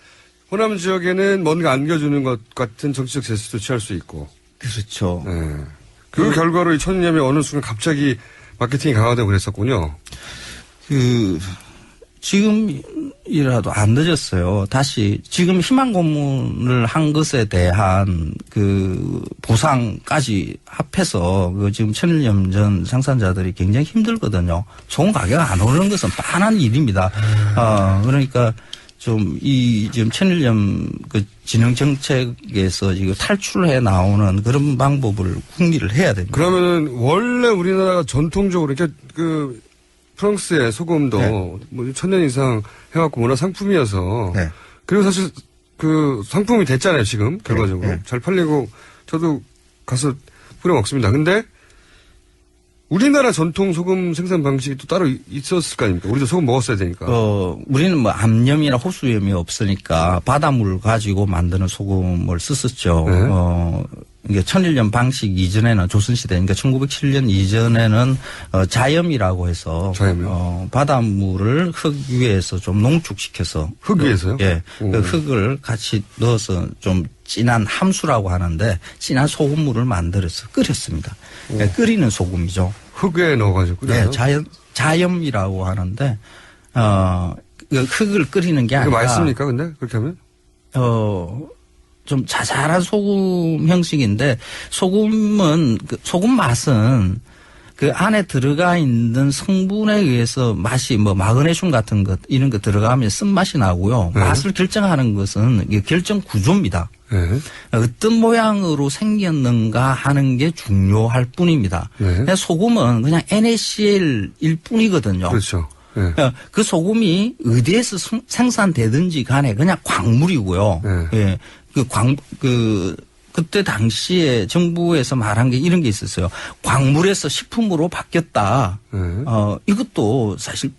Speaker 1: 호남 지역에는 뭔가 안겨주는 것 같은 정치적 제스처도 취할 수 있고.
Speaker 3: 그렇죠.
Speaker 1: 네. 그 결과로 이 천일염이 어느 순간 갑자기 마케팅이 강화되고 그랬었군요.
Speaker 3: 지금이라도 안 늦었어요. 다시 지금 희망 고문을 한 것에 대한 보상까지 합해서 지금 천일염전 생산자들이 굉장히 힘들거든요. 소금 가격 안 오르는 것은 뻔한 일입니다. 그러니까 지금 천일염 진흥 정책에서 지금 탈출해 나오는 그런 방법을 궁리를 해야 됩니다.
Speaker 1: 그러면은 원래 우리나라가 전통적으로 이렇게 프랑스의 소금도
Speaker 3: 네.
Speaker 1: 뭐 1000년 이상 해갖고 문화 상품이어서.
Speaker 3: 네.
Speaker 1: 그리고 사실 상품이 됐잖아요, 지금 결과적으로.
Speaker 3: 네.
Speaker 1: 잘 팔리고 저도 가서 뿌려 먹습니다. 근데 우리나라 전통 소금 생산 방식이 또 따로 있었을 거 아닙니까? 우리도 소금 먹었어야 되니까.
Speaker 3: 우리는 뭐 암염이나 호수염이 없으니까 바닷물을 가지고 만드는 소금을 썼었죠.
Speaker 1: 네.
Speaker 3: 이게 천일염 방식 이전에는 조선시대, 그러니까 1907년 이전에는 자염이라고 해서 바닷물을 흙 위에서 좀 농축시켜서
Speaker 1: 흙 위에서요?
Speaker 3: 예, 그 흙을 같이 넣어서 좀 진한 함수라고 하는데 진한 소금물을 만들어서 끓였습니다. 그러니까 끓이는 소금이죠.
Speaker 1: 흙에 넣어가지고 끓여요?
Speaker 3: 네, 자염이라고 하는데 흙을 끓이는 게 아니라.
Speaker 1: 맛있습니까? 근데 그렇게 하면?
Speaker 3: 좀 자잘한 소금 형식인데 소금은 소금 맛은 그 안에 들어가 있는 성분에 의해서 맛이 뭐 마그네슘 같은 것 이런 거 들어가면 쓴맛이 나고요.
Speaker 1: 네.
Speaker 3: 맛을 결정하는 것은 이게 결정 구조입니다.
Speaker 1: 네.
Speaker 3: 어떤 모양으로 생겼는가 하는 게 중요할 뿐입니다.
Speaker 1: 네.
Speaker 3: 소금은 그냥 NaCl일 뿐이거든요.
Speaker 1: 그렇죠. 네.
Speaker 3: 그 소금이 어디에서 생산되든지 간에 그냥 광물이고요.
Speaker 1: 네.
Speaker 3: 예. 그때 당시에 정부에서 말한 게 이런 게 있었어요. 광물에서 식품으로 바뀌었다.
Speaker 1: 네.
Speaker 3: 이것도 사실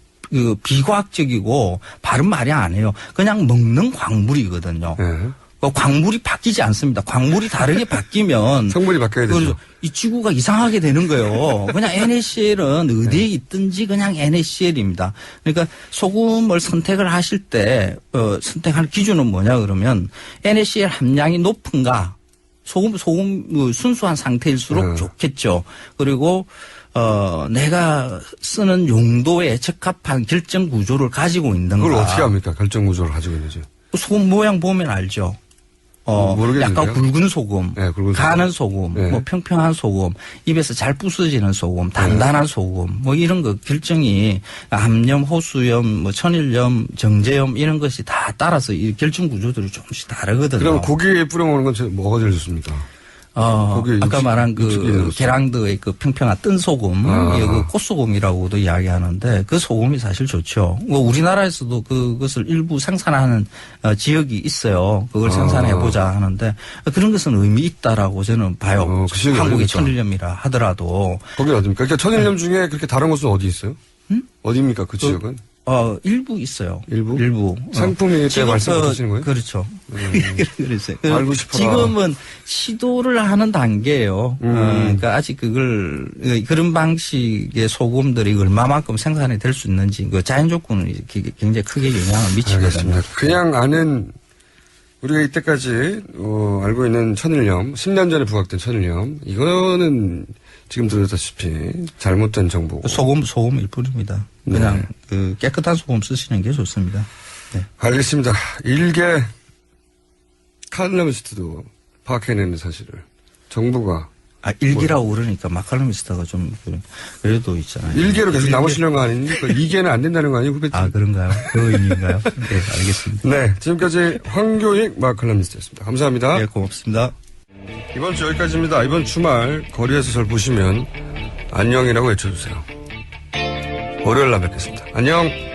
Speaker 3: 비과학적이고 바른 말이 아니에요. 그냥 먹는 광물이거든요.
Speaker 1: 네.
Speaker 3: 광물이 바뀌지 않습니다. 광물이 다르게 바뀌면
Speaker 1: 성분이 바뀌어야 되죠.
Speaker 3: 이 지구가 이상하게 되는 거예요. 그냥 NaCl은 어디에 있든지 그냥 NaCl입니다. 그러니까 소금을 선택을 하실 때 선택할 기준은 뭐냐 그러면 NaCl 함량이 높은가 소금 순수한 상태일수록 좋겠죠. 그리고 내가 쓰는 용도에 적합한 결정 구조를 가지고 있는가.
Speaker 1: 그걸 어떻게 합니까? 결정 구조를 가지고 있는지.
Speaker 3: 소금 모양 보면 알죠. 약간 굵은 소금,
Speaker 1: 네, 굵은
Speaker 3: 가는 소금,
Speaker 1: 네.
Speaker 3: 뭐 평평한 소금, 입에서 잘 부서지는 소금, 단단한 소금, 뭐 이런 거 결정이 암염, 호수염, 뭐 천일염, 정제염 이런 것이 다 따라서 이 결정 구조들이 조금씩 다르거든요.
Speaker 1: 그럼 고기에 뿌려 먹는 건 뭐가 제일 좋습니까?
Speaker 3: 아까 말한 게랑드의 평평한 뜬 소금, 그 꽃소금이라고도 이야기하는데 그 소금이 사실 좋죠. 우리나라에서도 그것을 일부 생산하는 지역이 있어요. 그걸 생산해보자 하는데 그런 것은 의미 있다라고 저는 봐요. 한국의 천일염이라 하더라도.
Speaker 1: 거기 어디입니까? 그러니까 천일염 중에 그렇게 다른 곳은 어디 있어요? 어디입니까? 그 지역은?
Speaker 3: 일부 있어요.
Speaker 1: 일부? 상품이 때 말씀 못 하시는 거예요?
Speaker 3: 그렇죠. 그랬어요.
Speaker 1: 알고 싶어라.
Speaker 3: 지금은 시도를 하는 단계예요. 그러니까 아직 그런 방식의 소금들이 얼마만큼 생산이 될 수 있는지 그 자연 조건은 굉장히 크게 영향을 미치거든요.
Speaker 1: 알겠습니다. 그냥 아는 우리가 이때까지 알고 있는 천일염, 10년 전에 부각된 천일염, 이거는 지금 들었다시피 잘못된 정보고.
Speaker 3: 소금일 뿐입니다. 그냥 그 깨끗한 소금 쓰시는 게 좋습니다. 네.
Speaker 1: 알겠습니다. 일개 칼럼니스트도 파악해내는 사실을 정부가.
Speaker 3: 일개라고 그러니까 마칼럼니스트가 좀 그래도 있잖아요.
Speaker 1: 일개로 계속 남으시는 거 아닙니까? 2개는 안 된다는 거 아니에요, 후배님?
Speaker 3: 그런가요? 그 의미인가요? 네, 알겠습니다.
Speaker 1: 네, 지금까지 황교익 마칼럼니스트였습니다. 감사합니다.
Speaker 3: 네, 고맙습니다.
Speaker 1: 이번 주 여기까지입니다. 이번 주말 거리에서 절 보시면 안녕이라고 외쳐주세요. 월요일 날 뵙겠습니다. 안녕.